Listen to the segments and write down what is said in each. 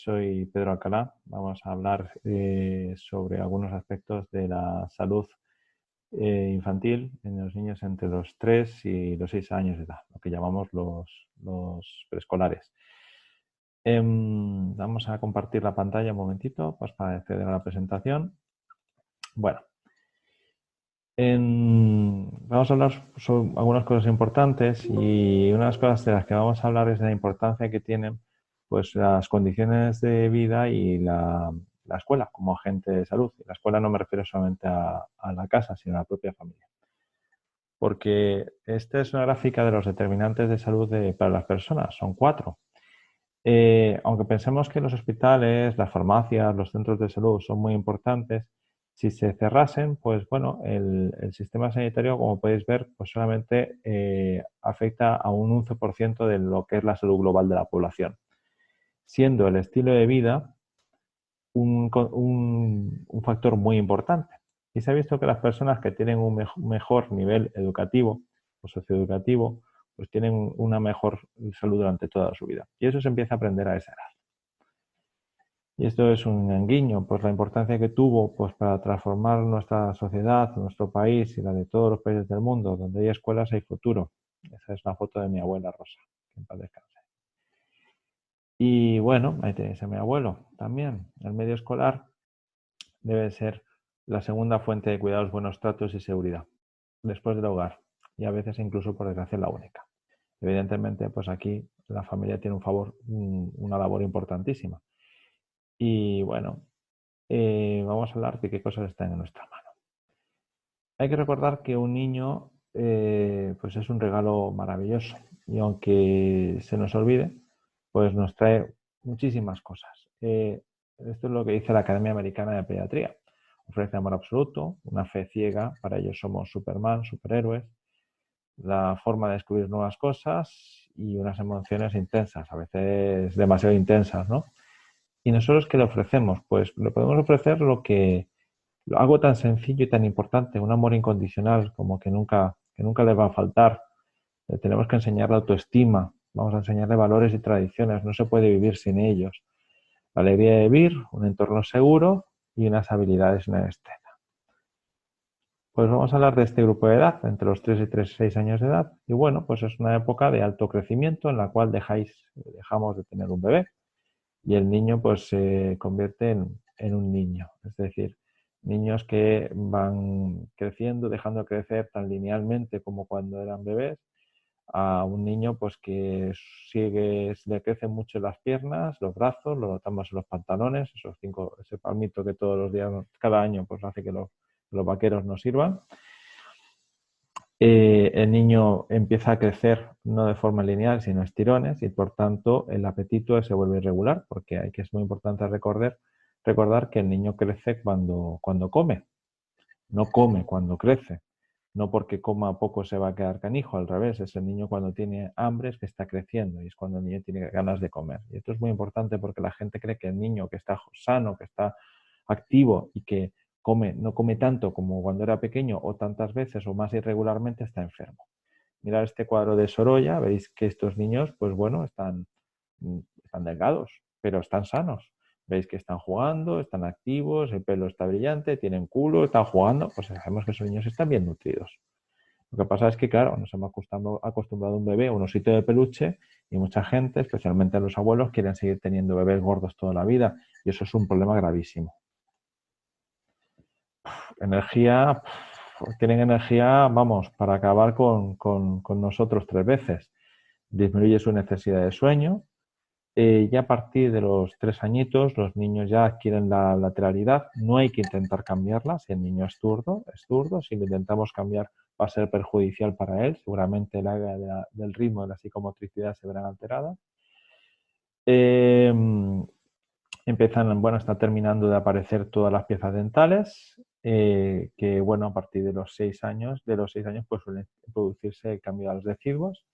soy Pedro Alcalá. Vamos a hablar sobre algunos aspectos de la salud infantil en los niños entre los 3 y los 6 años de edad, lo que llamamos los preescolares. Vamos a compartir la pantalla un momentito pues, para acceder a la presentación. Bueno, vamos a hablar sobre algunas cosas importantes y una de las cosas de las que vamos a hablar es de la importancia que tienen pues, las condiciones de vida y la escuela como agente de salud. La escuela no me refiero solamente a la casa, sino a la propia familia. Porque esta es una gráfica de los determinantes de salud para las personas, son 4. Aunque pensemos que los hospitales, las farmacias, los centros de salud son muy importantes, si se cerrasen, pues bueno, el sistema sanitario, como podéis ver, pues solamente afecta a un 11% de lo que es la salud global de la población, siendo el estilo de vida un factor muy importante. Y se ha visto que las personas que tienen un mejor nivel educativo o socioeducativo, pues tienen una mejor salud durante toda su vida. Y eso se empieza a aprender a esa edad. Y esto es un guiño, pues la importancia que tuvo pues, para transformar nuestra sociedad, nuestro país y la de todos los países del mundo. Donde hay escuelas hay futuro. Esa es una foto de mi abuela Rosa, que en paz descanse. Y bueno, ahí tenéis a mi abuelo también. El medio escolar debe ser la segunda fuente de cuidados, buenos tratos y seguridad, después del hogar. Y a veces incluso, por desgracia, la única. Evidentemente, pues aquí la familia tiene una labor importantísima. Y bueno, vamos a hablar de qué cosas están en nuestra mano. Hay que recordar que un niño pues es un regalo maravilloso y aunque se nos olvide, pues nos trae muchísimas cosas. Esto es lo que dice la Academia Americana de Pediatría. Ofrece amor absoluto, una fe ciega, para ellos somos Superman, superhéroes, la forma de descubrir nuevas cosas y unas emociones intensas, a veces demasiado intensas, ¿no? ¿Y nosotros qué le ofrecemos? Pues le podemos ofrecer algo tan sencillo y tan importante, un amor incondicional, como que nunca les va a faltar. Le tenemos que enseñar la autoestima, vamos a enseñarle valores y tradiciones, no se puede vivir sin ellos. La alegría de vivir, un entorno seguro y unas habilidades en escena. Pues vamos a hablar de este grupo de edad, entre los 3 y 6 años de edad. Y bueno, pues es una época de alto crecimiento en la cual dejamos de tener un bebé y el niño pues se convierte en un niño. Es decir, niños que van creciendo, dejando de crecer tan linealmente como cuando eran bebés, a un niño pues que le crecen mucho las piernas, los brazos, lo notamos en los pantalones, ese palmito que todos los días, cada año, pues hace que los vaqueros nos sirvan. El niño empieza a crecer no de forma lineal, sino estirones y por tanto el apetito se vuelve irregular porque es muy importante recordar que el niño crece cuando come, no come cuando crece. No porque coma poco se va a quedar canijo, al revés, es el niño cuando tiene hambre es que está creciendo y es cuando el niño tiene ganas de comer. Y esto es muy importante porque la gente cree que el niño que está sano, que está activo y que no come tanto como cuando era pequeño o tantas veces o más irregularmente está enfermo. Mirad este cuadro de Sorolla, veis que estos niños, pues bueno, están delgados, pero están sanos. Veis que están jugando, están activos, el pelo está brillante, tienen culo, están jugando, pues sabemos que esos niños están bien nutridos. Lo que pasa es que, claro, nos hemos acostumbrado a un bebé, un osito de peluche, y mucha gente, especialmente los abuelos, quieren seguir teniendo bebés gordos toda la vida, y eso es un problema gravísimo. Energía, tienen energía, vamos, para acabar con nosotros 3 veces. Disminuye su necesidad de sueño. Ya a partir de los 3 añitos, los niños ya adquieren la lateralidad. No hay que intentar cambiarla. Si el niño es zurdo, es zurdo. Si lo intentamos cambiar, va a ser perjudicial para él. Seguramente el área del ritmo de la psicomotricidad se verán alteradas. Está terminando de aparecer todas las piezas dentales, que bueno, a partir de los 6 años, pues suelen producirse el cambio de los residuos.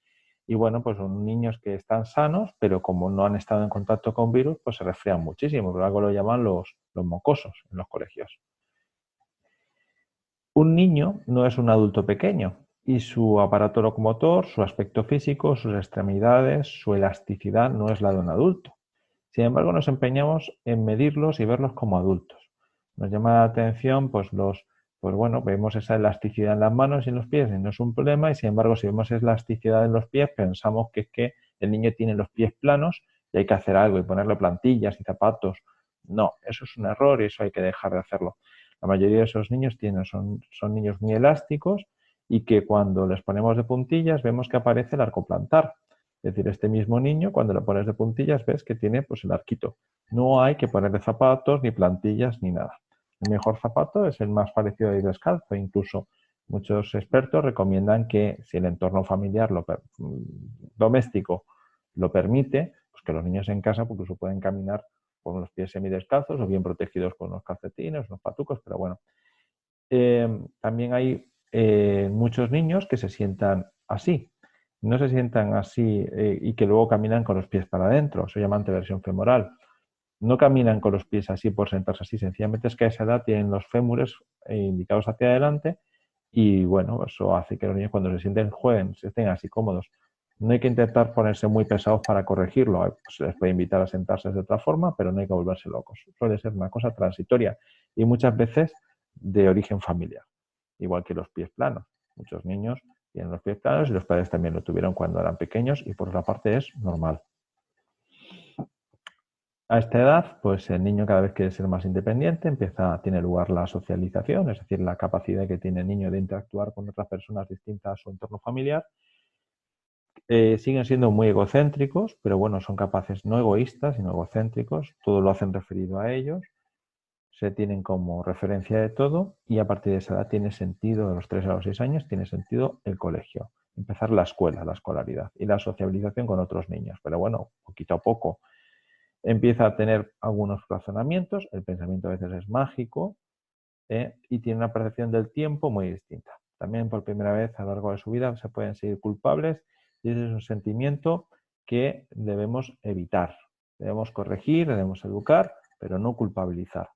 Y bueno, pues son niños que están sanos, pero como no han estado en contacto con virus, pues se resfrían muchísimo. Por algo lo llaman los mocosos en los colegios. Un niño no es un adulto pequeño y su aparato locomotor, su aspecto físico, sus extremidades, su elasticidad no es la de un adulto. Sin embargo, nos empeñamos en medirlos y verlos como adultos. Nos llama la atención, pues bueno, vemos esa elasticidad en las manos y en los pies y no es un problema, y sin embargo, si vemos esa elasticidad en los pies, pensamos que es que el niño tiene los pies planos y hay que hacer algo y ponerle plantillas y zapatos. No, eso es un error y eso hay que dejar de hacerlo. La mayoría de esos niños son niños muy elásticos y que cuando les ponemos de puntillas vemos que aparece el arco plantar. Es decir, este mismo niño, cuando lo pones de puntillas, ves que tiene pues el arquito. No hay que ponerle zapatos, ni plantillas, ni nada. El mejor zapato es el más parecido a ir descalzo. Incluso muchos expertos recomiendan que si el entorno familiar doméstico lo permite, pues que los niños en casa incluso pueden caminar con los pies semidescalzos o bien protegidos con unos calcetines, unos patucos, pero bueno. También hay muchos niños que se sientan así. No se sientan así y que luego caminan con los pies para adentro. Eso se llama anteversión femoral. No caminan con los pies así por sentarse así. Sencillamente es que a esa edad tienen los fémures indicados hacia adelante y bueno, eso hace que los niños cuando se sienten, jueguen, se estén así cómodos. No hay que intentar ponerse muy pesados para corregirlo. Se les puede invitar a sentarse de otra forma, pero no hay que volverse locos. Suele ser una cosa transitoria y muchas veces de origen familiar, igual que los pies planos. Muchos niños tienen los pies planos y los padres también lo tuvieron cuando eran pequeños y por otra parte es normal. A esta edad, pues el niño cada vez quiere ser más independiente, tiene lugar la socialización, es decir, la capacidad que tiene el niño de interactuar con otras personas distintas a su entorno familiar. Siguen siendo muy egocéntricos, pero bueno, son capaces, no egoístas, sino egocéntricos, todo lo hacen referido a ellos, se tienen como referencia de todo y a partir de esa edad tiene sentido, de los 3 a los 6 años, tiene sentido el colegio, empezar la escuela, la escolaridad y la sociabilización con otros niños, pero bueno, poquito a poco. Empieza a tener algunos razonamientos, el pensamiento a veces es mágico y tiene una percepción del tiempo muy distinta. También por primera vez a lo largo de su vida se pueden seguir culpables y ese es un sentimiento que debemos evitar. Debemos corregir, debemos educar, pero no culpabilizar.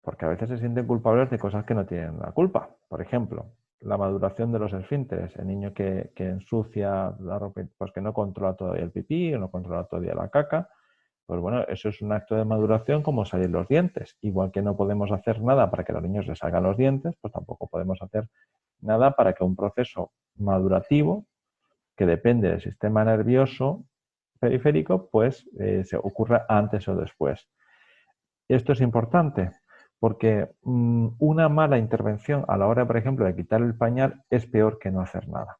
Porque a veces se sienten culpables de cosas que no tienen la culpa. Por ejemplo, la maduración de los esfínteres. El niño que ensucia la ropa, pues que no controla todavía el pipí, o no controla todavía la caca, pues bueno, eso es un acto de maduración como salir los dientes. Igual que no podemos hacer nada para que a los niños les salgan los dientes, pues tampoco podemos hacer nada para que un proceso madurativo, que depende del sistema nervioso periférico, pues se ocurra antes o después. Esto es importante porque una mala intervención a la hora, por ejemplo, de quitar el pañal es peor que no hacer nada.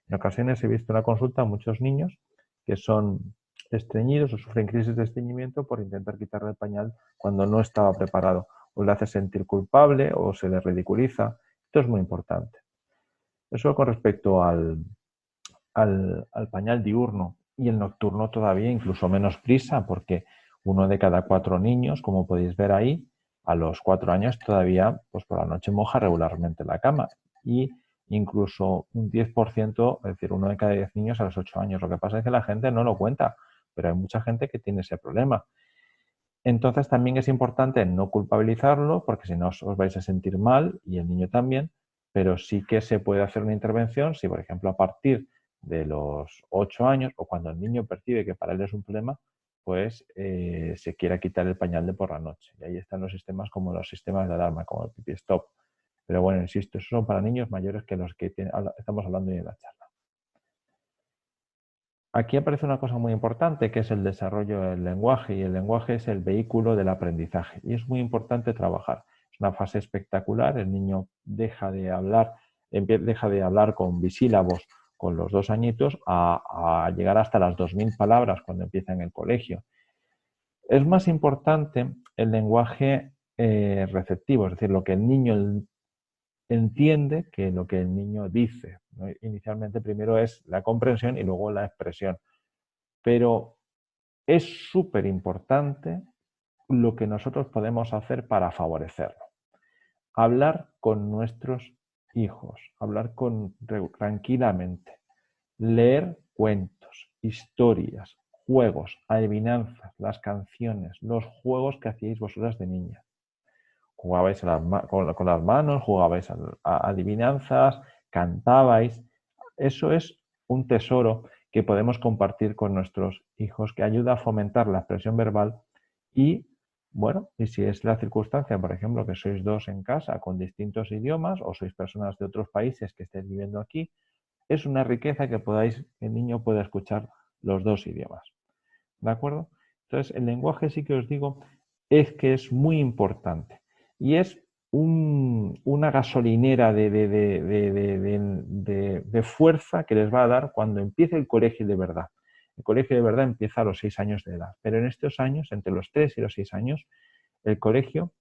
En ocasiones he visto en la consulta a muchos niños que son estreñidos o sufren crisis de estreñimiento por intentar quitarle el pañal cuando no estaba preparado. O le hace sentir culpable o se le ridiculiza. Esto es muy importante. Eso con respecto al pañal diurno y el nocturno todavía incluso menos prisa porque uno de cada 4 niños, como podéis ver ahí, a los 4 años todavía pues por la noche moja regularmente la cama y incluso un 10%, es decir, uno de cada 10 niños a los 8 años. Lo que pasa es que la gente no lo cuenta, pero hay mucha gente que tiene ese problema. Entonces también es importante no culpabilizarlo porque si no os vais a sentir mal y el niño también, pero sí que se puede hacer una intervención si, por ejemplo, a partir de los 8 años o cuando el niño percibe que para él es un problema, pues se quiera quitar el pañal de por la noche. Y ahí están los sistemas como los sistemas de alarma, como el pipi stop. Pero bueno, insisto, eso son para niños mayores que los que estamos hablando hoy en la charla. Aquí aparece una cosa muy importante que es el desarrollo del lenguaje y el lenguaje es el vehículo del aprendizaje y es muy importante trabajar. Es una fase espectacular, el niño deja de hablar con bisílabos con los 2 añitos a llegar hasta las 2000 palabras cuando empieza en el colegio. Es más importante el lenguaje receptivo, es decir, lo que el niño entiende que lo que el niño dice, ¿no? Inicialmente primero es la comprensión y luego la expresión. Pero es súper importante lo que nosotros podemos hacer para favorecerlo. Hablar con nuestros hijos, tranquilamente, leer cuentos, historias, juegos, adivinanzas, las canciones, los juegos que hacíais vosotras de niña. Jugabais con las manos, jugabais a adivinanzas, cantabais. Eso es un tesoro que podemos compartir con nuestros hijos, que ayuda a fomentar la expresión verbal y, bueno, y si es la circunstancia, por ejemplo, que sois dos en casa con distintos idiomas o sois personas de otros países que estéis viviendo aquí, es una riqueza que el niño pueda escuchar los dos idiomas. ¿De acuerdo? Entonces, el lenguaje sí que os digo es que es muy importante y es una gasolinera de fuerza que les va a dar cuando empiece el colegio de verdad. El colegio de verdad empieza a los 6 años de edad, pero en estos años, entre los 3 y los 6 años, el colegio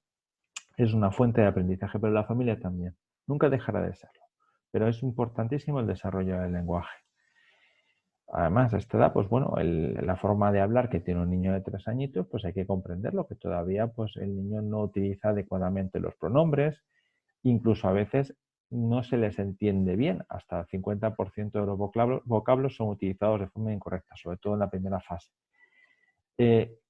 es una fuente de aprendizaje, pero la familia también. Nunca dejará de serlo, pero es importantísimo el desarrollo del lenguaje. Además, a esta edad, pues bueno, la forma de hablar que tiene un niño de 3 añitos, pues hay que comprenderlo, que todavía pues el niño no utiliza adecuadamente los pronombres, incluso a veces no se les entiende bien, hasta el 50% de los vocablos son utilizados de forma incorrecta, sobre todo en la primera fase.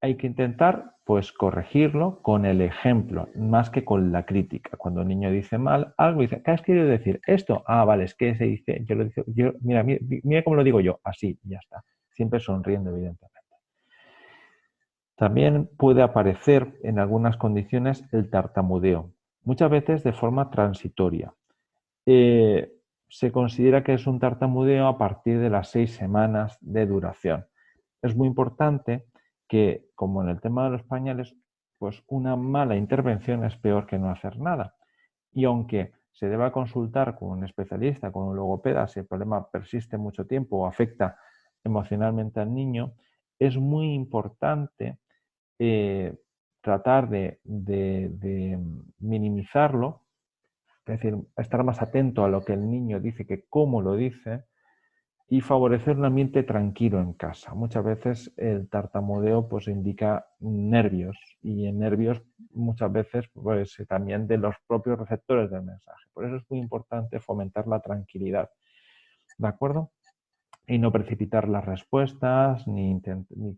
Hay que intentar pues corregirlo con el ejemplo, más que con la crítica. Cuando el niño dice mal algo, dice, ¿qué has querido decir? ¿Esto? Ah, vale, es que se dice, mira cómo lo digo yo, así, y ya está. Siempre sonriendo, evidentemente. También puede aparecer en algunas condiciones el tartamudeo, muchas veces de forma transitoria. Se considera que es un tartamudeo a partir de las 6 semanas de duración. Es muy importante que, como en el tema de los pañales, pues una mala intervención es peor que no hacer nada. Y aunque se deba consultar con un especialista, con un logopeda, si el problema persiste mucho tiempo o afecta emocionalmente al niño, es muy importante tratar de minimizarlo, es decir, estar más atento a lo que el niño dice que cómo lo dice, y favorecer un ambiente tranquilo en casa. Muchas veces el tartamudeo pues indica nervios y en nervios muchas veces pues también de los propios receptores del mensaje. Por eso es muy importante fomentar la tranquilidad, ¿de acuerdo? Y no precipitar las respuestas ni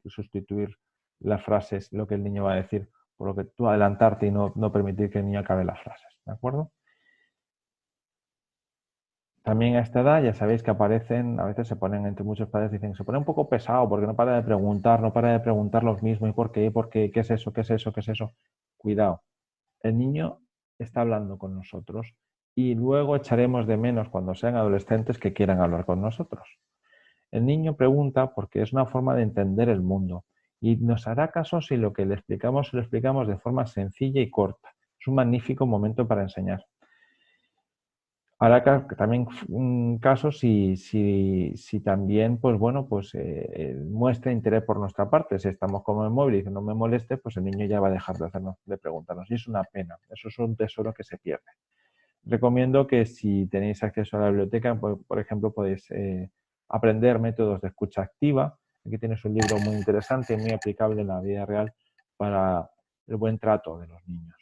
sustituir las frases, lo que el niño va a decir, por lo que tú adelantarte y no permitir que el niño acabe las frases, ¿de acuerdo? También a esta edad ya sabéis que aparecen, a veces se ponen entre muchos padres, dicen, se pone un poco pesado porque no para de preguntar lo mismo, ¿y por qué? ¿Por qué? ¿Qué es eso? ¿Qué es eso? ¿Qué es eso? Cuidado, el niño está hablando con nosotros y luego echaremos de menos cuando sean adolescentes que quieran hablar con nosotros. El niño pregunta porque es una forma de entender el mundo y nos hará caso si lo que le explicamos se lo explicamos de forma sencilla y corta. Es un magnífico momento para enseñar. Hará también un caso si también, pues bueno, pues muestra interés por nuestra parte. Si estamos como el móvil y dice no me moleste, pues el niño ya va a dejar de hacernos, de preguntarnos. Y es una pena. Eso es un tesoro que se pierde. Recomiendo que si tenéis acceso a la biblioteca, por ejemplo, podéis aprender métodos de escucha activa. Aquí tienes un libro muy interesante y muy aplicable en la vida real para el buen trato de los niños.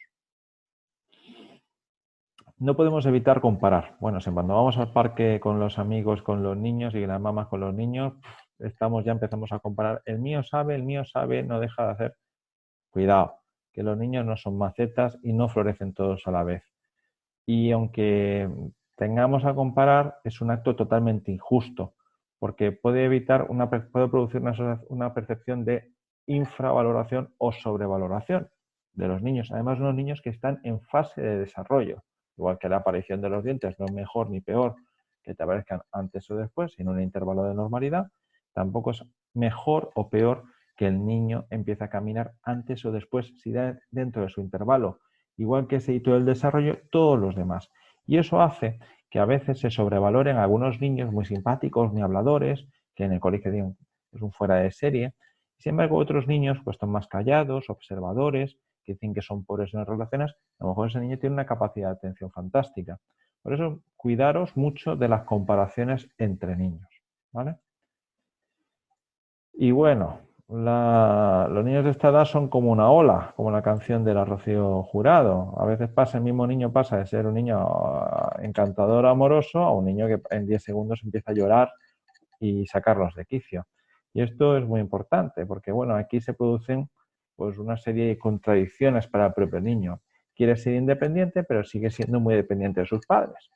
No podemos evitar comparar. Bueno, si cuando vamos al parque con los amigos, con los niños y las mamás con los niños, empezamos a comparar. El mío sabe, no deja de hacer. Cuidado, que los niños no son macetas y no florecen todos a la vez. Y aunque tengamos a comparar, es un acto totalmente injusto, porque puede producir una percepción de infravaloración o sobrevaloración de los niños. Además, unos niños que están en fase de desarrollo, igual que la aparición de los dientes no es mejor ni peor que te aparezcan antes o después, sino en un intervalo de normalidad, tampoco es mejor o peor que el niño empiece a caminar antes o después, si da dentro de su intervalo, igual que ese hito del desarrollo, todos los demás. Y eso hace que a veces se sobrevaloren algunos niños muy simpáticos, muy habladores, que en el colegio digan es un fuera de serie. Sin embargo, otros niños pues están más callados, observadores, que dicen que son pobres en las relaciones. A lo mejor ese niño tiene una capacidad de atención fantástica. Por eso, cuidaros mucho de las comparaciones entre niños, ¿vale? Y bueno, los niños de esta edad son como una ola, como la canción de la Rocío Jurado. A veces el mismo niño pasa de ser un niño encantador, amoroso, a un niño que en 10 segundos empieza a llorar y sacarlos de quicio. Y esto es muy importante porque, bueno, aquí se producen pues una serie de contradicciones para el propio niño. Quiere ser independiente, pero sigue siendo muy dependiente de sus padres.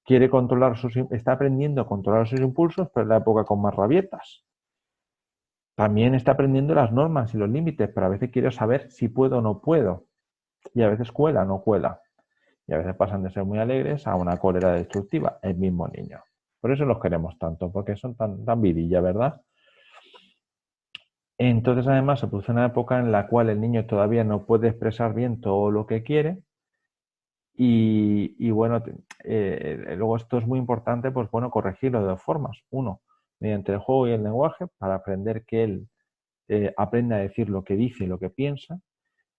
quiere controlar está aprendiendo a controlar sus impulsos, pero es la época con más rabietas. También está aprendiendo las normas y los límites, pero a veces quiere saber si puedo o no puedo. Y a veces cuela o no cuela. Y a veces pasan de ser muy alegres a una cólera destructiva, el mismo niño. Por eso los queremos tanto, porque son tan vidilla, ¿verdad? Entonces, además, se produce una época en la cual el niño todavía no puede expresar bien todo lo que quiere. Y bueno, luego esto es muy importante, pues bueno, corregirlo de dos formas. Uno, mediante el juego y el lenguaje, para aprender que él aprenda a decir lo que dice y lo que piensa,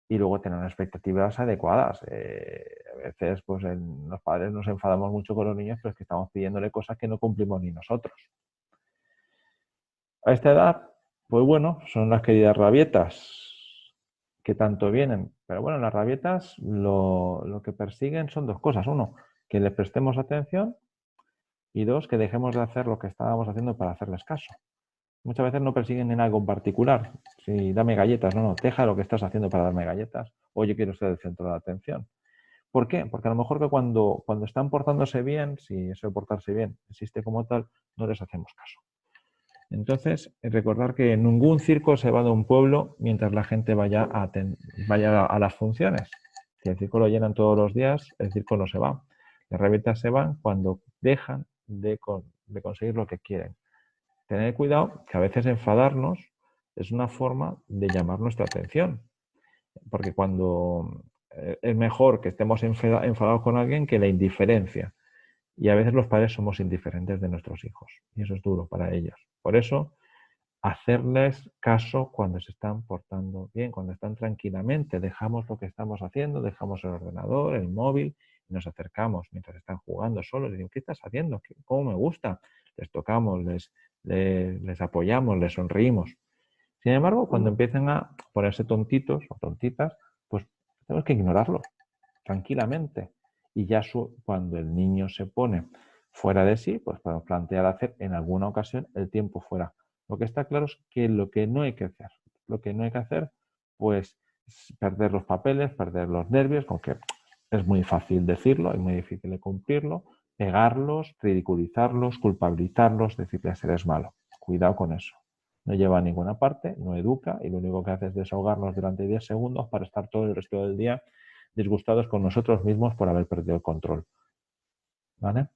y luego tener unas expectativas adecuadas. A veces, pues los padres nos enfadamos mucho con los niños, pero es que estamos pidiéndole cosas que no cumplimos ni nosotros. A esta edad, pues bueno, son las queridas rabietas que tanto vienen. Pero bueno, las rabietas lo que persiguen son dos cosas. Uno, que les prestemos atención y dos, que dejemos de hacer lo que estábamos haciendo para hacerles caso. Muchas veces no persiguen en algo en particular. Si dame galletas, no, deja lo que estás haciendo para darme galletas. O yo quiero ser el centro de la atención. ¿Por qué? Porque a lo mejor que cuando están portándose bien, si eso de portarse bien existe como tal, no les hacemos caso. Entonces, recordar que ningún circo se va de un pueblo mientras la gente vaya a las funciones. Si el circo lo llenan todos los días, el circo no se va. Las rabietas se van cuando dejan de conseguir lo que quieren. Tener cuidado que a veces enfadarnos es una forma de llamar nuestra atención. Porque cuando es mejor que estemos enfadados con alguien que la indiferencia. Y a veces los padres somos indiferentes de nuestros hijos. Y eso es duro para ellos. Por eso, hacerles caso cuando se están portando bien, cuando están tranquilamente. Dejamos lo que estamos haciendo, dejamos el ordenador, el móvil, y nos acercamos mientras están jugando solos. Y digo, ¿qué estás haciendo? ¿Cómo me gusta? Les tocamos, les apoyamos, les sonreímos. Sin embargo, cuando empiezan a ponerse tontitos o tontitas, pues tenemos que ignorarlo tranquilamente. Y ya cuando el niño se pone fuera de sí, pues podemos plantear hacer en alguna ocasión el tiempo fuera. Lo que está claro es que lo que no hay que hacer, pues es perder los papeles, perder los nervios, aunque es muy fácil decirlo y muy difícil de cumplirlo, pegarlos, ridiculizarlos, culpabilizarlos, decirles eres malo. Cuidado con eso. No lleva a ninguna parte, no educa y lo único que hace es desahogarnos durante 10 segundos para estar todo el resto del día disgustados con nosotros mismos por haber perdido el control. ¿Vale?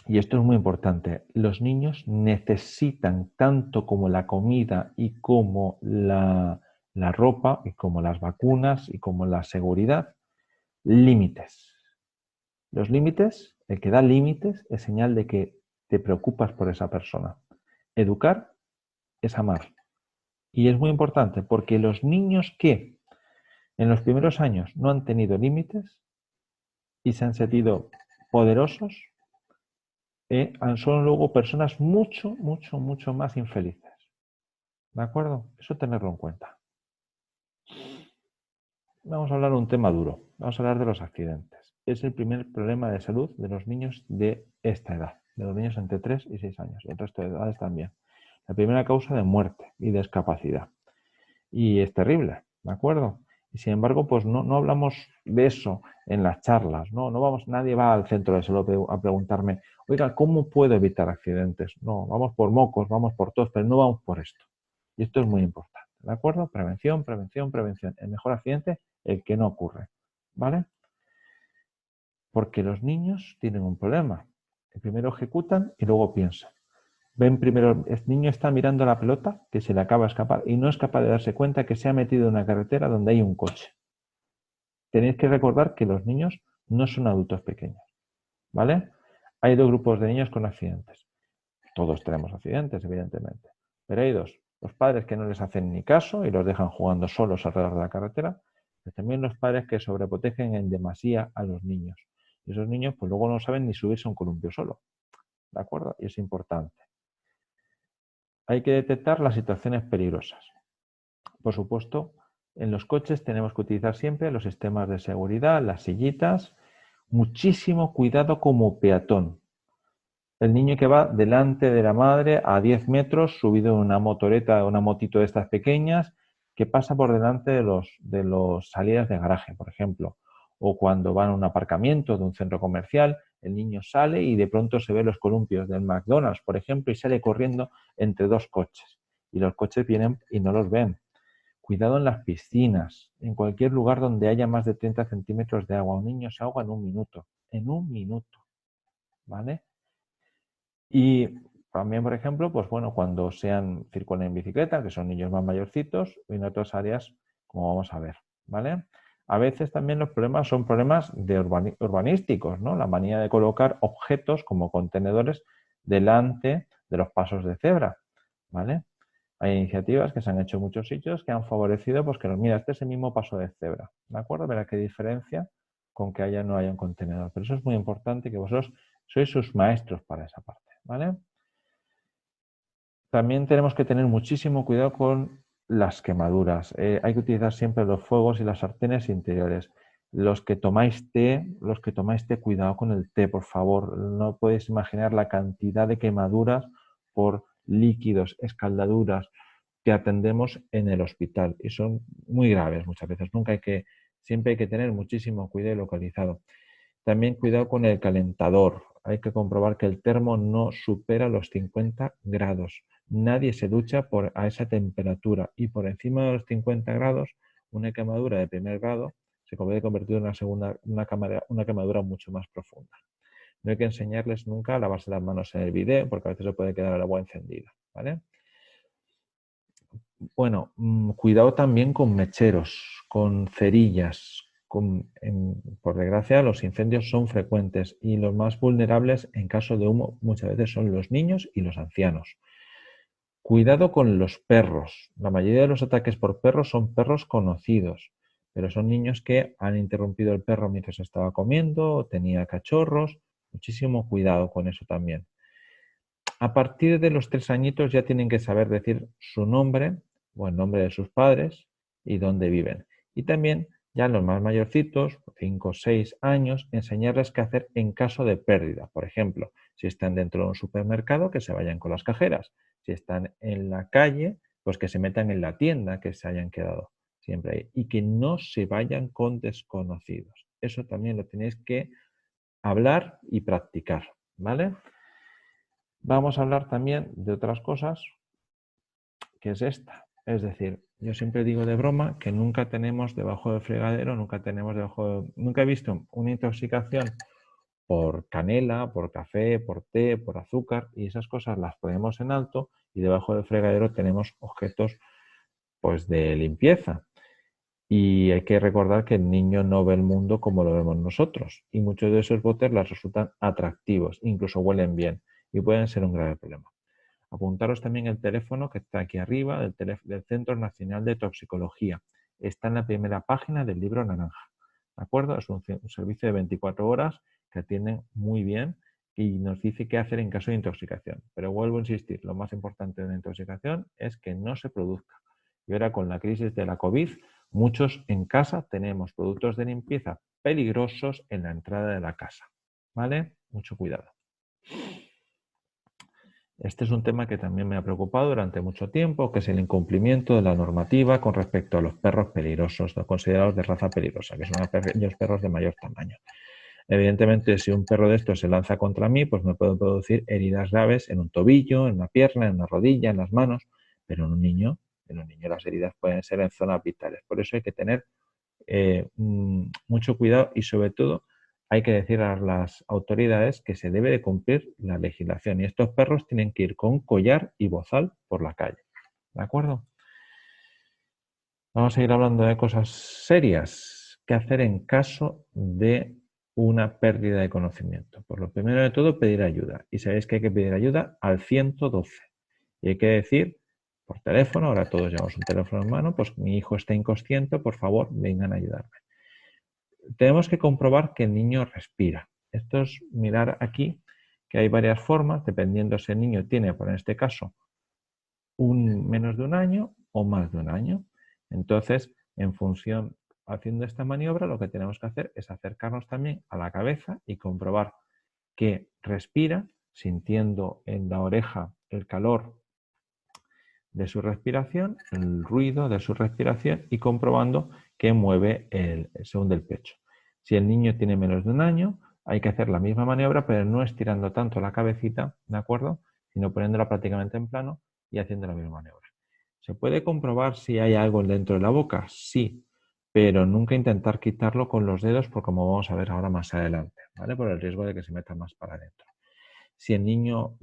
Y esto es muy importante. Los niños necesitan, tanto como la comida y como la ropa y como las vacunas y como la seguridad, límites. Los límites, el que da límites es señal de que te preocupas por esa persona. Educar es amar. Y es muy importante porque los niños que en los primeros años no han tenido límites y se han sentido poderosos, son luego personas mucho más infelices. ¿De acuerdo? Eso tenerlo en cuenta. Vamos a hablar de un tema duro. Vamos a hablar de los accidentes. Es el primer problema de salud de los niños de esta edad, de los niños entre 3 y 6 años, y el resto de edades también. La primera causa de muerte y discapacidad. Y es terrible, ¿de acuerdo? Y sin embargo, pues no hablamos de eso en las charlas, nadie va al centro de salud a preguntarme, oiga, ¿cómo puedo evitar accidentes? No, vamos por mocos, vamos por tos, pero no vamos por esto. Y esto es muy importante, ¿de acuerdo? Prevención, prevención, prevención. El mejor accidente, el que no ocurre, ¿vale? Porque los niños tienen un problema. Primero ejecutan y luego piensan. Ven primero, el niño está mirando la pelota que se le acaba de escapar y no es capaz de darse cuenta que se ha metido en una carretera donde hay un coche. Tenéis que recordar que los niños no son adultos pequeños, ¿vale? Hay dos grupos de niños con accidentes. Todos tenemos accidentes, evidentemente. Pero hay dos. Los padres que no les hacen ni caso y los dejan jugando solos alrededor de la carretera. Pero también los padres que sobreprotegen en demasía a los niños. Y esos niños pues luego no saben ni subirse a un columpio solo. ¿De acuerdo? Y es importante. Hay que detectar las situaciones peligrosas. Por supuesto, en los coches tenemos que utilizar siempre los sistemas de seguridad, las sillitas. Muchísimo cuidado como peatón. El niño que va delante de la madre a 10 metros, subido en una motoreta, una motito de estas pequeñas, que pasa por delante de los salidas de garaje, por ejemplo. O cuando van a un aparcamiento de un centro comercial, el niño sale y de pronto se ve los columpios del McDonald's, por ejemplo, y sale corriendo entre dos coches. Y los coches vienen y no los ven. Cuidado en las piscinas, en cualquier lugar donde haya más de 30 centímetros de agua. Un niño se ahoga en un minuto, ¿vale? Y también, por ejemplo, pues bueno, cuando circulan en bicicleta, que son niños más mayorcitos, y en otras áreas, como vamos a ver, ¿vale? A veces también los problemas son problemas urbanísticos, ¿no? La manía de colocar objetos como contenedores delante de los pasos de cebra, ¿vale? Hay iniciativas que se han hecho en muchos sitios que han favorecido, pues que mira, este es el mismo paso de cebra, ¿de acuerdo? Verá qué diferencia con que no haya un contenedor. Pero eso es muy importante, que vosotros sois sus maestros para esa parte, ¿vale? También tenemos que tener muchísimo cuidado con las quemaduras. Hay que utilizar siempre los fuegos y las sartenes interiores. Los que tomáis té, cuidado con el té, por favor. No podéis imaginar la cantidad de quemaduras por líquidos, escaldaduras que atendemos en el hospital y son muy graves muchas veces. Siempre hay que tener muchísimo cuidado localizado. También cuidado con el calentador. Hay que comprobar que el termo no supera los 50 grados. Nadie se ducha a esa temperatura y por encima de los 50 grados, una quemadura de primer grado se puede convertir en una quemadura mucho más profunda. No hay que enseñarles nunca a lavarse las manos en el bidé porque a veces se puede quedar el agua encendida, ¿vale? Bueno, cuidado también con mecheros, con cerillas. Por desgracia, los incendios son frecuentes y los más vulnerables en caso de humo muchas veces son los niños y los ancianos. Cuidado con los perros. La mayoría de los ataques por perros son perros conocidos, pero son niños que han interrumpido el perro mientras estaba comiendo o tenía cachorros. Muchísimo cuidado con eso también. A partir de los 3 añitos ya tienen que saber decir su nombre o el nombre de sus padres y dónde viven. Y también ya los más mayorcitos, 5 o 6 años, enseñarles qué hacer en caso de pérdida. Por ejemplo, si están dentro de un supermercado, que se vayan con las cajeras. Si están en la calle, pues que se metan en la tienda que se hayan quedado siempre ahí. Y que no se vayan con desconocidos. Eso también lo tenéis que hablar y practicar, ¿vale? Vamos a hablar también de otras cosas, que es esta. Es decir, yo siempre digo de broma que nunca tenemos debajo del fregadero, nunca he visto una intoxicación por canela, por café, por té, por azúcar, y esas cosas las ponemos en alto y debajo del fregadero tenemos objetos pues de limpieza. Y hay que recordar que el niño no ve el mundo como lo vemos nosotros. Y muchos de esos botes les resultan atractivos, incluso huelen bien y pueden ser un grave problema. Apuntaros también el teléfono que está aquí arriba del Centro Nacional de Toxicología. Está en la primera página del libro naranja. ¿De acuerdo? Es un servicio de 24 horas que atienden muy bien y nos dice qué hacer en caso de intoxicación. Pero vuelvo a insistir, lo más importante de una intoxicación es que no se produzca. Y ahora con la crisis de la COVID, muchos en casa tenemos productos de limpieza peligrosos en la entrada de la casa. ¿Vale? Mucho cuidado. Este es un tema que también me ha preocupado durante mucho tiempo, que es el incumplimiento de la normativa con respecto a los perros peligrosos, considerados de raza peligrosa, que son aquellos perros de mayor tamaño. Evidentemente, si un perro de estos se lanza contra mí, pues me puede producir heridas graves en un tobillo, en una pierna, en una rodilla, en las manos, pero en un niño las heridas pueden ser en zonas vitales. Por eso hay que tener mucho cuidado y sobre todo hay que decir a las autoridades que se debe de cumplir la legislación y estos perros tienen que ir con collar y bozal por la calle. ¿De acuerdo? Vamos a ir hablando de cosas serias. ¿Qué hacer en caso de una pérdida de conocimiento? Pues lo primero de todo, pedir ayuda. Y sabéis que hay que pedir ayuda al 112. Y hay que decir por teléfono, ahora todos llevamos un teléfono en mano, pues mi hijo está inconsciente, por favor, vengan a ayudarme. Tenemos que comprobar que el niño respira. Esto es mirar aquí que hay varias formas, dependiendo si el niño tiene, por en este caso, menos de un año o más de un año. Entonces, en función, haciendo esta maniobra, lo que tenemos que hacer es acercarnos también a la cabeza y comprobar que respira, sintiendo en la oreja el calor de su respiración, el ruido de su respiración y comprobando que mueve el son del pecho. Si el niño tiene menos de un año, hay que hacer la misma maniobra, pero no estirando tanto la cabecita, ¿de acuerdo? Sino poniéndola prácticamente en plano y haciendo la misma maniobra. ¿Se puede comprobar si hay algo dentro de la boca? Sí, pero nunca intentar quitarlo con los dedos, porque como vamos a ver ahora más adelante, ¿vale? Por el riesgo de que se meta más para adentro. Si el niño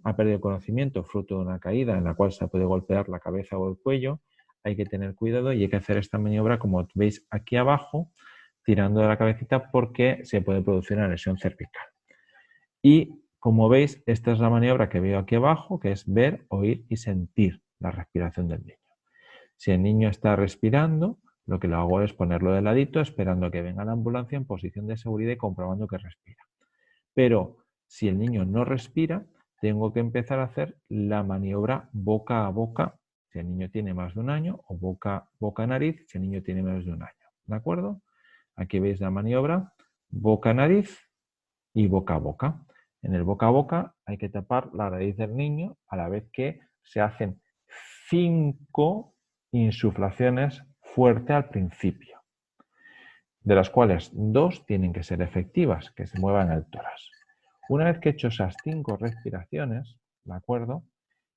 ha perdido conocimiento fruto de una caída en la cual se puede golpear la cabeza o el cuello, hay que tener cuidado y hay que hacer esta maniobra como veis aquí abajo, tirando de la cabecita porque se puede producir una lesión cervical. Y como veis, esta es la maniobra que veo aquí abajo, que es ver, oír y sentir la respiración del niño. Si el niño está respirando, lo que lo hago es ponerlo de ladito, esperando que venga la ambulancia en posición de seguridad y comprobando que respira. Pero si el niño no respira, tengo que empezar a hacer la maniobra boca a boca, si el niño tiene más de un año, o boca a nariz, si el niño tiene menos de un año. ¿De acuerdo? Aquí veis la maniobra boca a nariz y boca a boca. En el boca a boca hay que tapar la nariz del niño a la vez que se hacen 5 insuflaciones fuerte al principio, de las cuales 2 tienen que ser efectivas, que se muevan el tórax. Una vez que he hecho esas 5 respiraciones, ¿de acuerdo?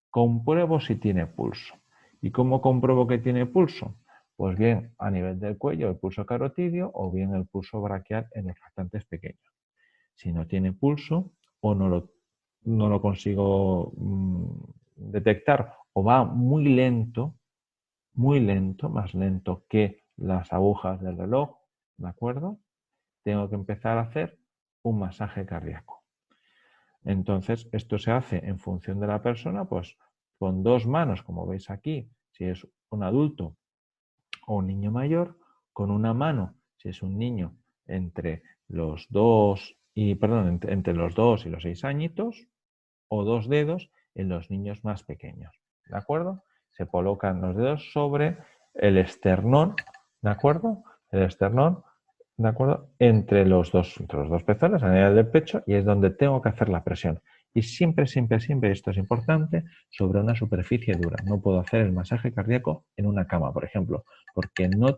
Compruebo si tiene pulso. ¿Y cómo compruebo que tiene pulso? Pues bien, a nivel del cuello, el pulso carotidio, o bien el pulso braquial en los restantes pequeños. Si no tiene pulso o no lo consigo detectar o va muy lento, más lento que las agujas del reloj, ¿de acuerdo? Tengo que empezar a hacer un masaje cardíaco. Entonces, esto se hace en función de la persona, pues con 2 manos, como veis aquí, si es un adulto o un niño mayor, con una mano, si es un niño entre los 2 y, entre los 2 y los 6 añitos, o 2 dedos en los niños más pequeños, ¿de acuerdo? Se colocan los dedos sobre el esternón, ¿de acuerdo? El esternón, ¿de acuerdo? Entre los dos pezones, a nivel del pecho, y es donde tengo que hacer la presión. Y siempre, siempre, siempre, esto es importante, sobre una superficie dura. No puedo hacer el masaje cardíaco en una cama, por ejemplo, porque no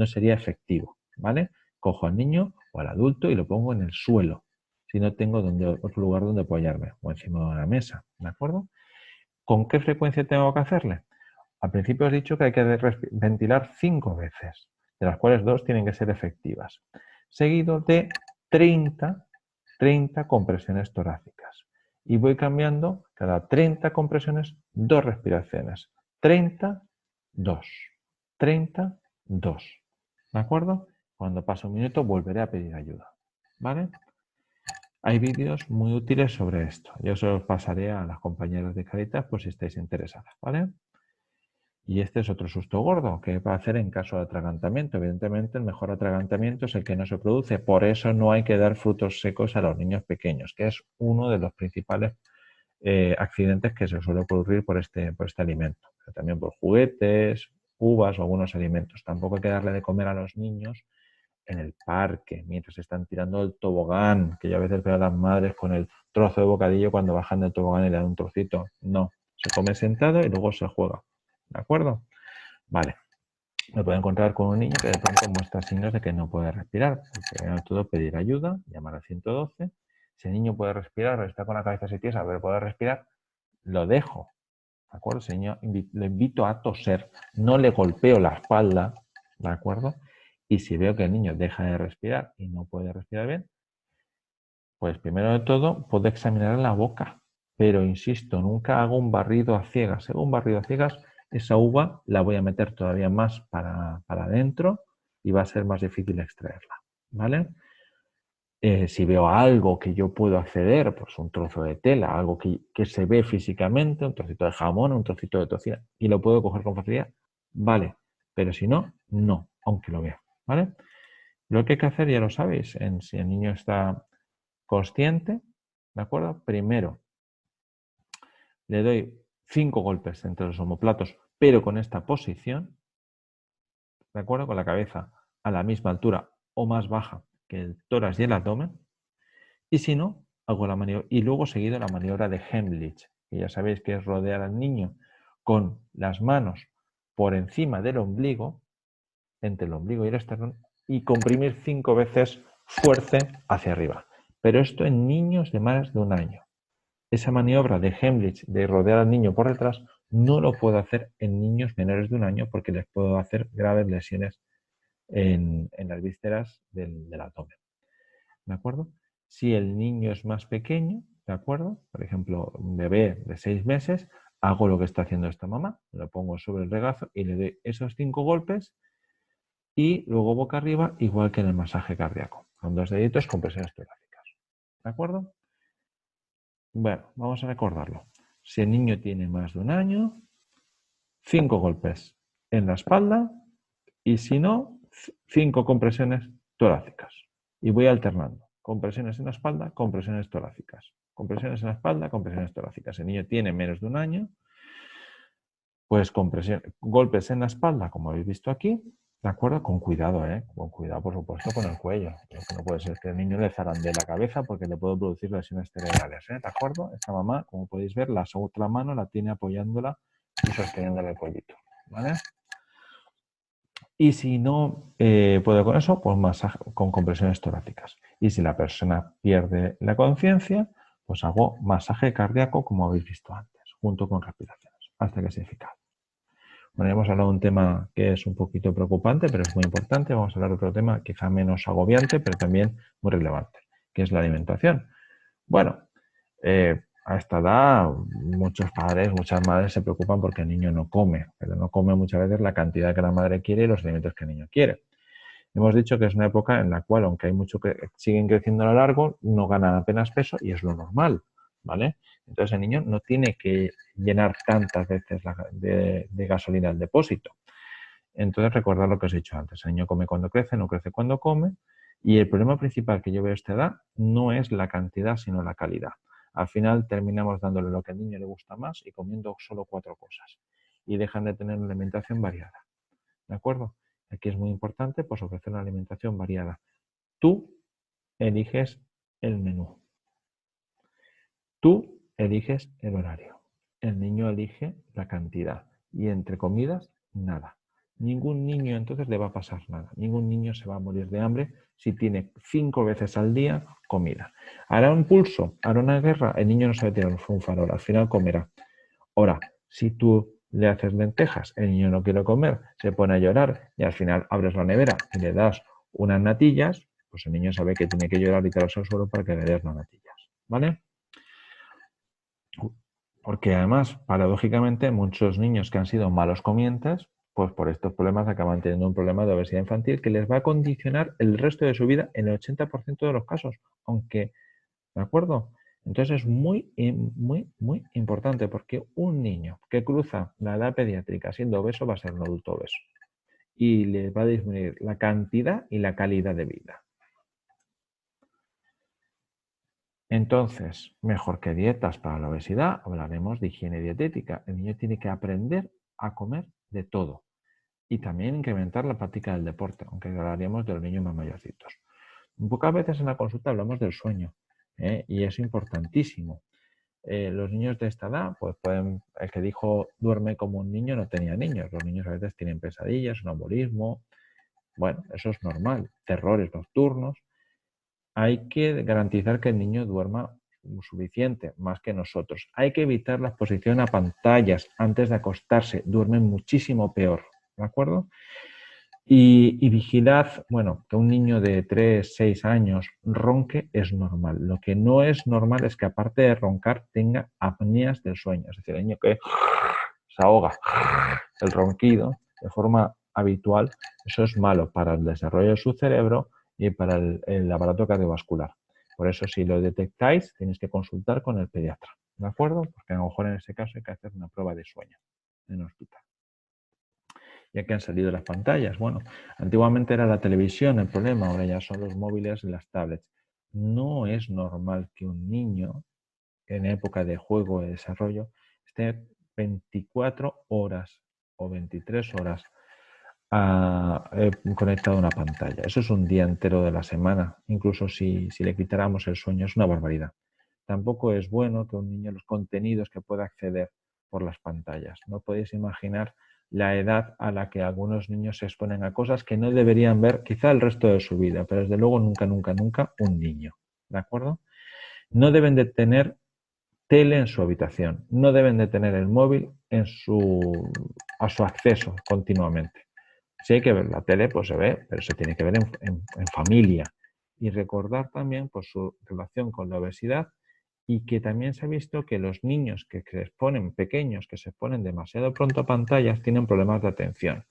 sería efectivo, ¿vale? Cojo al niño o al adulto y lo pongo en el suelo, si no tengo otro lugar donde apoyarme, o encima de una mesa, ¿de acuerdo? ¿Con qué frecuencia tengo que hacerle? Al principio os he dicho que hay que ventilar 5 veces, de las cuales 2 tienen que ser efectivas, seguido de 30 compresiones torácicas. Y voy cambiando cada 30 compresiones 2 respiraciones. 30, 2. 30, 2. ¿De acuerdo? Cuando pase un minuto volveré a pedir ayuda. ¿Vale? Hay vídeos muy útiles sobre esto. Yo se los pasaré a las compañeras de Caritas por si estáis interesadas, ¿vale? Y este es otro susto gordo que va a hacer en caso de atragantamiento. Evidentemente, el mejor atragantamiento es el que no se produce. Por eso no hay que dar frutos secos a los niños pequeños, que es uno de los principales accidentes que se suele producir por este alimento. Pero también por juguetes, uvas o algunos alimentos. Tampoco hay que darle de comer a los niños en el parque, mientras están tirando el tobogán, que yo a veces veo a las madres con el trozo de bocadillo cuando bajan del tobogán y le dan un trocito. No, se come sentado y luego se juega. ¿De acuerdo? Vale. Me puedo encontrar con un niño que de pronto muestra signos de que no puede respirar. Primero de todo, pedir ayuda, llamar al 112. Si el niño puede respirar o está con la cabeza así tiesa, pero puede respirar, lo dejo. ¿De acuerdo? Si el niño lo invito a toser, no le golpeo la espalda, ¿de acuerdo? Y si veo que el niño deja de respirar y no puede respirar bien, pues primero de todo puedo examinar la boca. Pero insisto, nunca hago un barrido a ciegas. Si hago un barrido a ciegas, esa uva la voy a meter todavía más para adentro y va a ser más difícil extraerla. ¿Vale? Si veo algo que yo puedo acceder, pues un trozo de tela, algo que se ve físicamente, un trocito de jamón, un trocito de tocino, y lo puedo coger con facilidad, vale. Pero si no, no, aunque lo vea. ¿Vale? Lo que hay que hacer, ya lo sabéis, si el niño está consciente, ¿de acuerdo? Primero, le doy 5 golpes entre los omoplatos, pero con esta posición, ¿de acuerdo? Con la cabeza a la misma altura o más baja que el tórax y el abdomen. Y si no, hago la maniobra. Y luego seguido la maniobra de Heimlich, que ya sabéis que es rodear al niño con las manos por encima del ombligo, entre el ombligo y el esternón, y comprimir 5 veces fuerza hacia arriba. Pero esto en niños de más de 1 año. Esa maniobra de Heimlich de rodear al niño por detrás no lo puedo hacer en niños menores de 1 año porque les puedo hacer graves lesiones en las vísceras del abdomen. ¿De acuerdo? Si el niño es más pequeño, ¿de acuerdo? Por ejemplo, un bebé de 6 meses, hago lo que está haciendo esta mamá, lo pongo sobre el regazo y le doy esos 5 golpes y luego boca arriba, igual que en el masaje cardíaco, con 2 deditos con presiones torácicas. ¿De acuerdo? Bueno, vamos a recordarlo. Si el niño tiene más de 1 año, 5 golpes en la espalda y si no, 5 compresiones torácicas. Y voy alternando. Compresiones en la espalda, compresiones torácicas. Compresiones en la espalda, compresiones torácicas. El niño tiene menos de 1 año, pues golpes en la espalda, como habéis visto aquí, ¿de acuerdo? Con cuidado, con cuidado, por supuesto, con el cuello. No puede ser que el niño le zarandee la cabeza porque le puede producir lesiones cerebrales, ¿de acuerdo? Esta mamá, como podéis ver, la otra mano la tiene apoyándola y sosteniéndole el cuellito, ¿vale? Y si no puedo con eso, pues masaje con compresiones torácicas. Y si la persona pierde la conciencia, pues hago masaje cardíaco, como habéis visto antes, junto con respiraciones, hasta que se eficaz. Bueno, hemos hablado de un tema que es un poquito preocupante, pero es muy importante. Vamos a hablar de otro tema quizá menos agobiante, pero también muy relevante, que es la alimentación. Bueno, a esta edad muchos padres, muchas madres se preocupan porque el niño no come, pero no come muchas veces la cantidad que la madre quiere y los alimentos que el niño quiere. Hemos dicho que es una época en la cual, aunque hay mucho que siguen creciendo a lo largo, no ganan apenas peso y es lo normal, ¿vale? Entonces el niño no tiene que llenar tantas veces de gasolina el depósito. Entonces recordad lo que os he dicho antes, el niño come cuando crece, no crece cuando come, y el problema principal que yo veo a esta edad no es la cantidad, sino la calidad. Al final terminamos dándole lo que al niño le gusta más y comiendo solo 4 cosas. Y dejan de tener una alimentación variada. ¿De acuerdo? Aquí es muy importante pues, ofrecer una alimentación variada. Tú eliges el menú. Tú eliges el horario. El niño elige la cantidad. Y entre comidas, nada. Ningún niño entonces le va a pasar nada. Ningún niño se va a morir de hambre si tiene 5 veces al día comida. Hará un pulso, hará una guerra, el niño no sabe tirar un farol, al final comerá. Ahora, si tú le haces lentejas, el niño no quiere comer, se pone a llorar y al final abres la nevera y le das unas natillas, pues el niño sabe que tiene que llorar y tirarse al suelo para que le des las natillas. ¿Vale? Porque además, paradójicamente, muchos niños que han sido malos comientes, pues por estos problemas acaban teniendo un problema de obesidad infantil que les va a condicionar el resto de su vida en el 80% de los casos. Aunque, ¿de acuerdo? Entonces es muy, muy importante porque un niño que cruza la edad pediátrica siendo obeso va a ser un adulto obeso. Y le va a disminuir la cantidad y la calidad de vida. Entonces, mejor que dietas para la obesidad, hablaremos de higiene dietética. El niño tiene que aprender a comer de todo y también incrementar la práctica del deporte, aunque hablaríamos de los niños más mayorcitos. Pocas veces en la consulta hablamos del sueño y es importantísimo. Los niños de esta edad, pues pueden, el que dijo duerme como un niño no tenía niños. Los niños a veces tienen pesadillas, sonambulismo. Bueno, eso es normal. Terrores nocturnos. Hay que garantizar que el niño duerma suficiente, más que nosotros. Hay que evitar la exposición a pantallas antes de acostarse. Duermen muchísimo peor, ¿de acuerdo? Y vigilad, bueno, que un niño de 3, 6 años ronque es normal. Lo que no es normal es que aparte de roncar tenga apneas del sueño. Es decir, el niño que se ahoga, el ronquido de forma habitual, eso es malo para el desarrollo de su cerebro y para el aparato cardiovascular. Por eso, si lo detectáis, tenéis que consultar con el pediatra, ¿de acuerdo? Porque a lo mejor en ese caso hay que hacer una prueba de sueño en el hospital. Ya que han salido las pantallas. Bueno, antiguamente era la televisión el problema, ahora ya son los móviles y las tablets. No es normal que un niño en época de juego o de desarrollo esté 24 horas o 23 horas conectado a una pantalla. Eso es un día entero de la semana. Incluso si le quitáramos el sueño, es una barbaridad. Tampoco es bueno que un niño los contenidos que pueda acceder por las pantallas. No podéis imaginar la edad a la que algunos niños se exponen a cosas que no deberían ver quizá el resto de su vida, pero desde luego nunca, nunca, nunca un niño. ¿De acuerdo? No deben de tener tele en su habitación, no deben de tener el móvil a su acceso continuamente. Si hay que ver la tele, pues se ve, pero se tiene que ver en familia. Y recordar también pues, su relación con la obesidad y que también se ha visto que los niños que se exponen pequeños, que se exponen demasiado pronto a pantallas, tienen problemas de atención.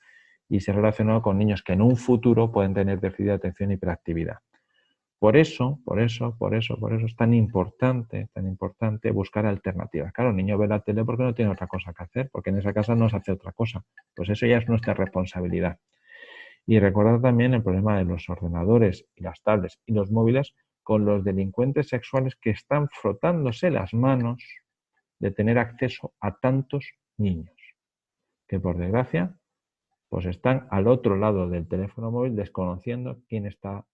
Y se ha relacionado con niños que en un futuro pueden tener déficit de atención y hiperactividad. Por eso es tan importante buscar alternativas. Claro, el niño ve la tele porque no tiene otra cosa que hacer, porque en esa casa no se hace otra cosa. Pues eso ya es nuestra responsabilidad. Y recordar también el problema de los ordenadores y las tablets y los móviles con los delincuentes sexuales que están frotándose las manos de tener acceso a tantos niños, que por desgracia pues están al otro lado del teléfono móvil desconociendo quién está,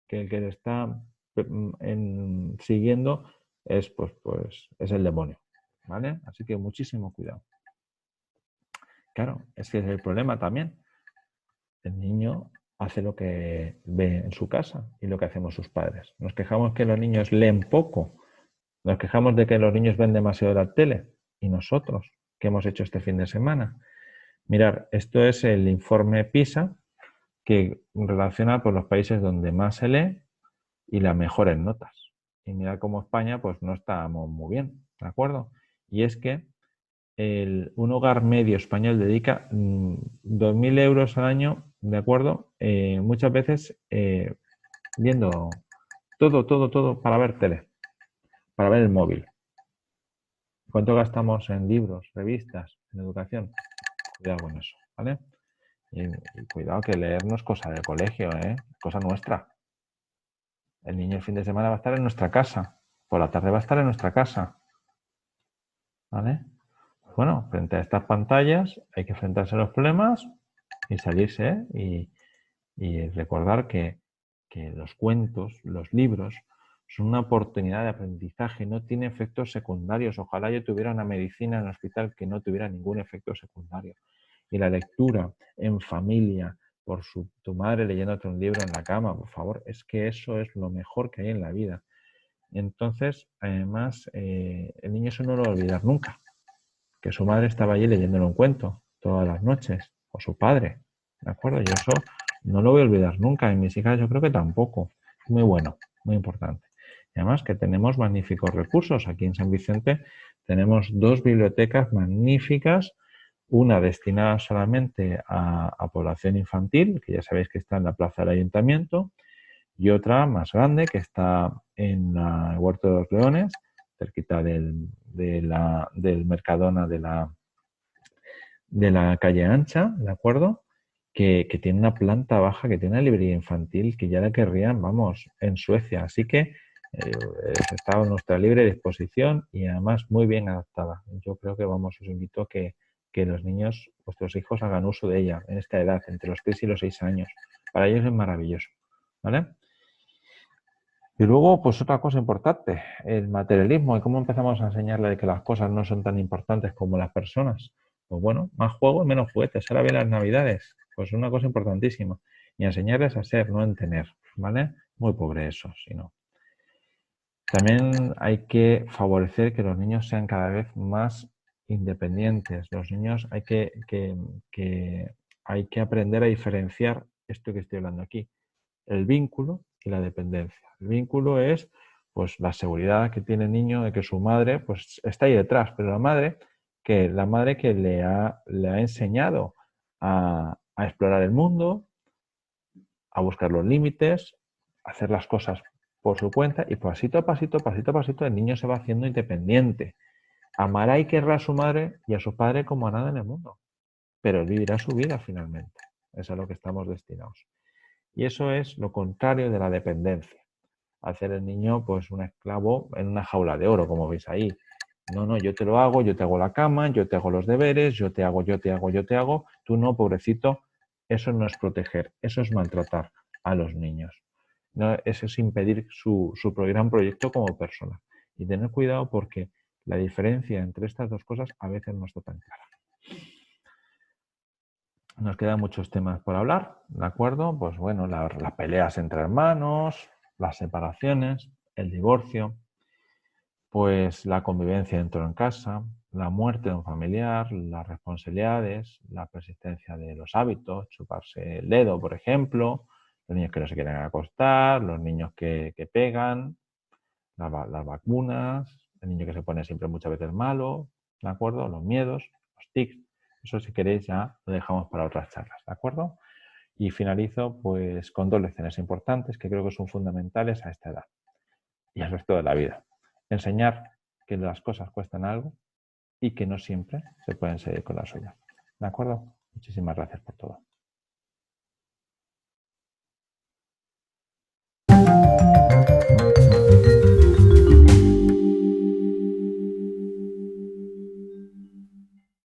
que el que le está siguiendo es, es el demonio. ¿Vale? Así que muchísimo cuidado. Claro, es que es el problema también. El niño hace lo que ve en su casa y lo que hacemos sus padres. Nos quejamos que los niños leen poco. Nos quejamos de que los niños ven demasiado la tele. ¿Y nosotros qué hemos hecho este fin de semana? Mirar, esto es el informe PISA que relaciona pues, los países donde más se lee y las mejores notas. Y mirad cómo España pues no estamos muy bien, ¿de acuerdo? Y es que un hogar medio español dedica 2.000 euros al año, ¿de acuerdo? Muchas veces viendo todo para ver tele, para ver el móvil. ¿Cuánto gastamos en libros, revistas, en educación? Cuidado con eso, ¿vale? Y cuidado que leer no es cosa del colegio, cosa nuestra. El niño el fin de semana va a estar en nuestra casa, por la tarde va a estar en nuestra casa, ¿vale? Bueno, frente a estas pantallas hay que enfrentarse a los problemas y salirse y recordar que los cuentos, los libros, son una oportunidad de aprendizaje, no tiene efectos secundarios. Ojalá yo tuviera una medicina en el hospital que no tuviera ningún efecto secundario. Y la lectura en familia, por tu madre leyéndote un libro en la cama, por favor, es que eso es lo mejor que hay en la vida. Entonces, además, el niño eso no lo va a olvidar nunca, que su madre estaba allí leyéndole un cuento todas las noches, o su padre, ¿de acuerdo? Yo eso no lo voy a olvidar nunca, y mis hijas yo creo que tampoco. Muy bueno, muy importante. Y además que tenemos magníficos recursos. Aquí en San Vicente tenemos 2 bibliotecas magníficas, una destinada solamente a población infantil, que ya sabéis que está en la plaza del ayuntamiento, y otra más grande que está en el Huerto de los Leones, cerquita del Mercadona de la calle Ancha, ¿de acuerdo? Que tiene una planta baja, que tiene una librería infantil que ya la querrían, vamos, en Suecia. Así que está a nuestra libre disposición y además muy bien adaptada. Yo creo que, vamos, os invito a que los niños, vuestros hijos, hagan uso de ella en esta edad, entre los 3 y los 6 años. Para ellos es maravilloso, ¿vale? Y luego, pues otra cosa importante, el materialismo y cómo empezamos a enseñarle que las cosas no son tan importantes como las personas. Pues bueno, más juego y menos juguetes. Ahora bien las navidades, pues una cosa importantísima. Y enseñarles a ser, no en tener, ¿vale? Muy pobre eso, si no. También hay que favorecer que los niños sean cada vez más independientes. Los niños hay que aprender a diferenciar esto que estoy hablando aquí, el vínculo y la dependencia. El vínculo es pues la seguridad que tiene el niño de que su madre pues está ahí detrás, pero la madre que le ha enseñado a explorar el mundo, a buscar los límites, a hacer las cosas por su cuenta y pasito a pasito el niño se va haciendo independiente. Amará y querrá a su madre y a su padre como a nada en el mundo, pero él vivirá su vida finalmente. Eso es a lo que estamos destinados. Y eso es lo contrario de la dependencia. Hacer el niño pues un esclavo en una jaula de oro, como veis ahí. No, yo te lo hago, yo te hago la cama, yo te hago los deberes, yo te hago. Tú no, pobrecito. Eso no es proteger, eso es maltratar a los niños. No, eso es impedir su gran proyecto como persona. Y tener cuidado porque la diferencia entre estas dos cosas a veces no está tan clara. Nos quedan muchos temas por hablar, ¿de acuerdo? Pues bueno, las peleas entre hermanos, las separaciones, el divorcio, pues la convivencia dentro de casa, la muerte de un familiar, las responsabilidades, la persistencia de los hábitos, chuparse el dedo, por ejemplo, los niños que no se quieren acostar, los niños que pegan, las vacunas, el niño que se pone siempre muchas veces malo, ¿de acuerdo? Los miedos, los tics. Eso, si queréis, ya lo dejamos para otras charlas, ¿de acuerdo? Y finalizo pues con 2 lecciones importantes que creo que son fundamentales a esta edad y al resto de la vida. Enseñar que las cosas cuestan algo y que no siempre se pueden seguir con la suya. ¿De acuerdo? Muchísimas gracias por todo.